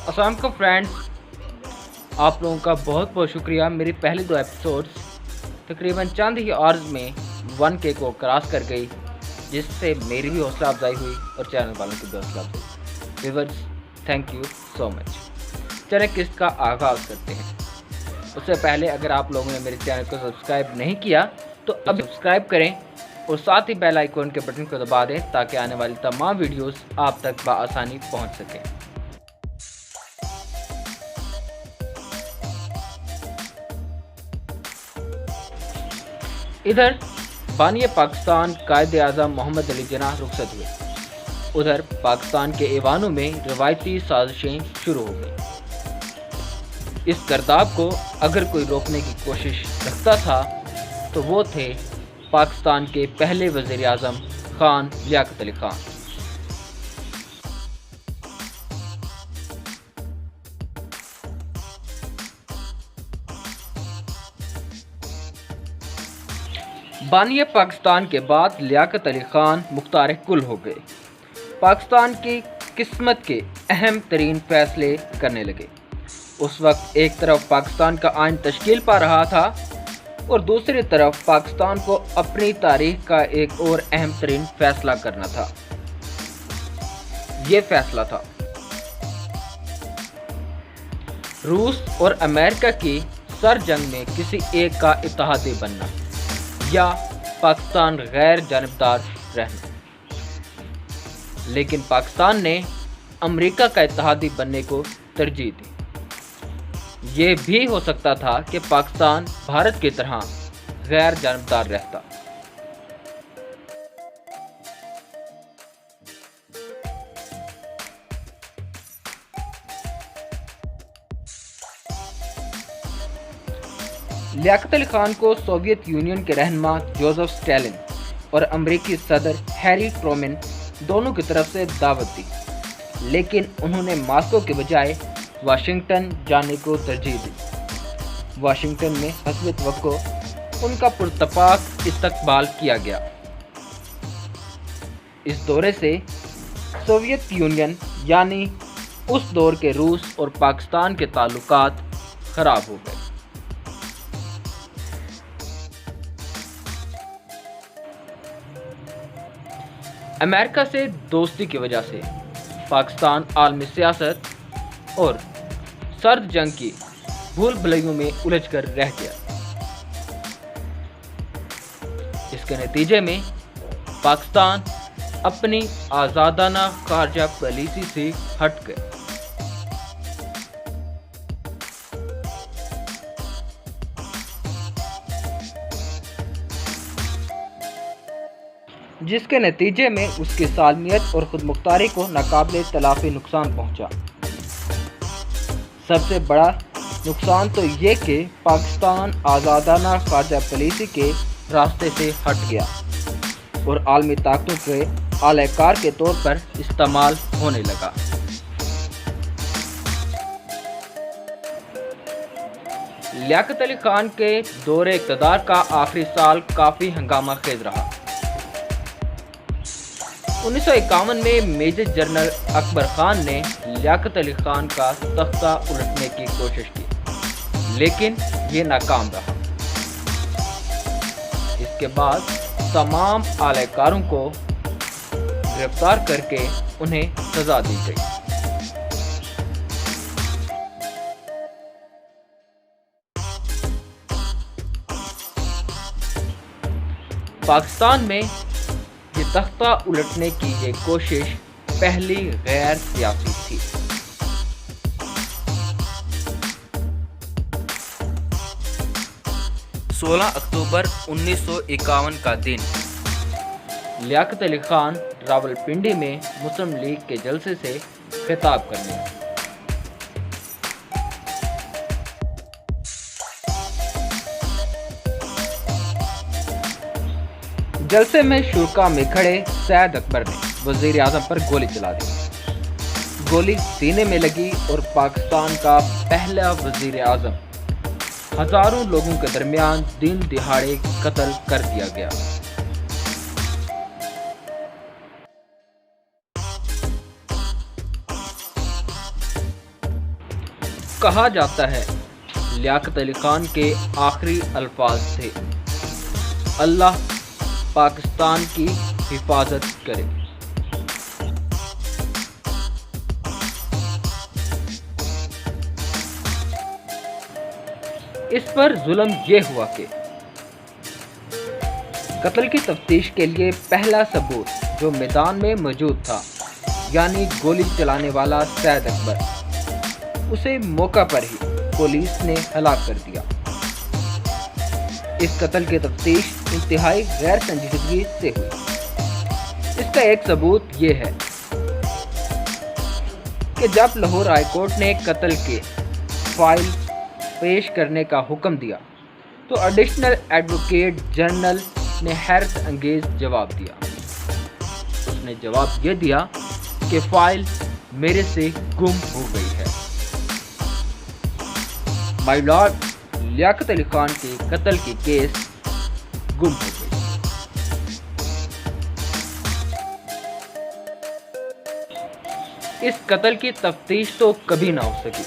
अस्सलाम वालेकुम फ्रेंड्स, आप लोगों का बहुत बहुत शुक्रिया। मेरी पहली 2 एपिसोड्स तकरीबन चंद ही आवर्स में 1K को क्रॉस कर गई, जिससे मेरी भी हौसला अफजाई हुई और चैनल वालों की भी हौसला अफजाई। Viewers, thank you so much. चलिए किस्त का आगाज़ करते हैं। उससे पहले अगर आप लोगों ने मेरे चैनल को सब्सक्राइब नहीं किया तो अब सब्सक्राइब करें और साथ ही बेल आइकन के बटन को दबा दें ताकि आने वाली तमाम वीडियोस आप तक बआसानी पहुंच सकें। इधर बानी पाकिस्तान कायद-ए-आज़म मोहम्मद अली जिन्नाह रुखसत हुए, उधर पाकिस्तान के ऐवानों में रवायती साजिशें शुरू हो गई। इस गर्दाब को अगर कोई रोकने की कोशिश रखता था तो वो थे पाकिस्तान के पहले वज़ीर आज़म खान लियाकत अली खान। बानी पाकिस्तान के बाद लियाकत अली खान मुख्तार कुल हो गए, पाकिस्तान की किस्मत के अहम तरीन फैसले करने लगे। उस वक्त एक तरफ पाकिस्तान का आइन तश्कील पा रहा था और दूसरी तरफ पाकिस्तान को अपनी तारीख का एक और अहम तरीन फैसला करना था। ये फैसला था रूस और अमेरिका की सर जंग में किसी एक का इत्तेहादी बनना या पाकिस्तान गैर जानिबदार रहना। लेकिन पाकिस्तान ने अमेरिका का इत्तेहादी बनने को तरजीह दी। ये भी हो सकता था कि पाकिस्तान भारत की तरह गैर जानिबदार रहता। लियाकत अली खान को सोवियत यूनियन के रहनुमा जोसेफ स्टालिन और अमेरिकी सदर हैरी ट्रूमैन दोनों की तरफ से दावत दी, लेकिन उन्होंने मॉस्को के बजाय वाशिंगटन जाने को तरजीह दी। वाशिंगटन में हस्ब तवक्को उनका पुरतपाक इस्तकबाल किया गया। इस दौरे से सोवियत यूनियन यानी उस दौर के रूस और पाकिस्तान के ताल्लुकात खराब हो गए। अमेरिका से दोस्ती की वजह से पाकिस्तान आलमी सियासत और सर्द जंग की भूल भुलैयों में उलझ कर रह गया। इसके नतीजे में पाकिस्तान अपनी आज़ादाना खारजा पॉलिसी से हट गया। जिसके नतीजे में उसकी सालमियत और खुदमुख्तारी को नाकाबिले तलाफी नुकसान पहुंचा। सबसे बड़ा नुकसान तो ये कि पाकिस्तान आज़ादाना खारजा पॉलिसी के रास्ते से हट गया और आलमी ताकतों के आलाकार के तौर पर इस्तेमाल होने लगा। लियाकत अली खान के दौरे इक़्तिदार का आखिरी साल काफ़ी हंगामा खेज रहा। 1951 में मेजर जनरल अकबर खान ने लियाकत अली खान का तख्ता उलटने की कोशिश की, लेकिन ये नाकाम रहा। इसके बाद तमाम आलाकारों को गिरफ्तार करके उन्हें सजा दी गई। पाकिस्तान में ये तख्ता उलटने की ये कोशिश पहली गैर सियासी थी। अक्टूबर 1951 का दिन लियाकत अली खान रावलपिंडी में मुस्लिम लीग के जलसे से खिताब करने लगे। जलसे में शुरा में खड़े सैयद अकबर ने वज़ीर आज़म पर गोली चला दी। गोली सीने में लगी और पाकिस्तान का पहला वज़ीर आज़म हज़ारों लोगों के दरमियान दिन दिहाड़े कत्ल कर दिया गया। کہا جاتا ہے لیاقت علی خان کے آخری الفاظ تھے، اللہ پاکستان کی حفاظت کرے۔ اس پر ظلم یہ ہوا کہ قتل کی تفتیش کے لیے پہلا ثبوت جو میدان میں موجود تھا، یعنی گولی چلانے والا سید اکبر، اسے موقع پر ہی پولیس نے ہلاک کر دیا۔ اس قتل کی تفتیش انتہائی غیر سنجیدگی سے ہوئی۔ اس کا ایک ثبوت یہ ہے کہ جب لاہور ہائی کورٹ نے قتل کے فائل پیش کرنے کا حکم دیا تو ایڈیشنل ایڈوکیٹ جنرل نے حیرت انگیز جواب دیا۔ اس نے جواب یہ دیا کہ فائل میرے سے گم ہو گئی ہے۔ مائی لارڈ، لیاقت علی خان کے قتل کی کیس گم ہو گئی۔ اس قتل کی تفتیش تو کبھی نہ ہو سکی،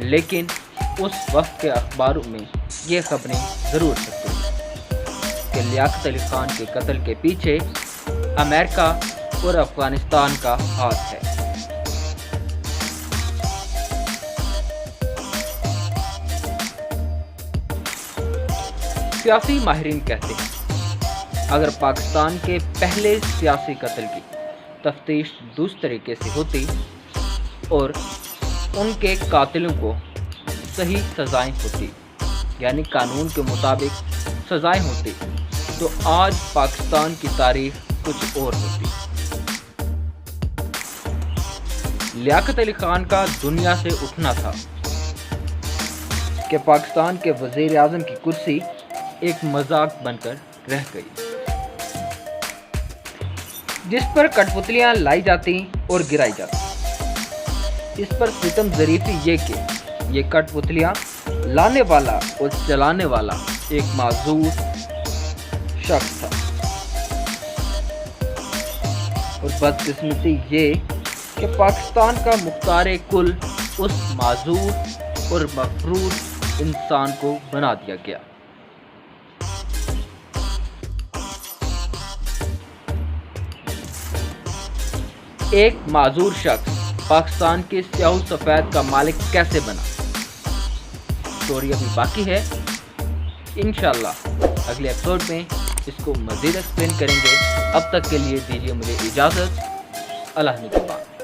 لیکن اس وقت کے اخباروں میں یہ خبریں ضرور چھپتی کہ لیاقت علی خان کے قتل کے پیچھے امریکہ اور افغانستان کا ہاتھ ہے۔ سیاسی ماہرین کہتے ہیں اگر پاکستان کے پہلے سیاسی قتل کی تفتیش دوسرے طریقے سے ہوتی اور ان کے قاتلوں کو صحیح سزائیں ہوتی، یعنی قانون کے مطابق سزائیں ہوتی، تو آج پاکستان کی تاریخ کچھ اور ہوتی۔ لیاقت علی خان کا دنیا سے اٹھنا تھا کہ پاکستان کے وزیر اعظم کی کرسی ایک مذاق بن کر رہ گئی، جس پر کٹ پتلیاں لائی جاتی اور گرائی جاتی۔ اس پر ستم ظریفی یہ کہ یہ کٹ پتلیاں لانے والا اور چلانے والا ایک معذور شخص تھا، اور بدقسمتی یہ کہ پاکستان کا مختار کل اس معذور اور مغرور انسان کو بنا دیا گیا۔ ایک معذور شخص پاکستان کے سیاہ و سفید کا مالک کیسے بنا؟ اسٹوری ابھی باقی ہے، انشاءاللہ اگلے ایپیسوڈ میں اس کو مزید ایکسپلین کریں گے۔ اب تک کے لیے دیجیے مجھے اجازت، اللہ نگہبان۔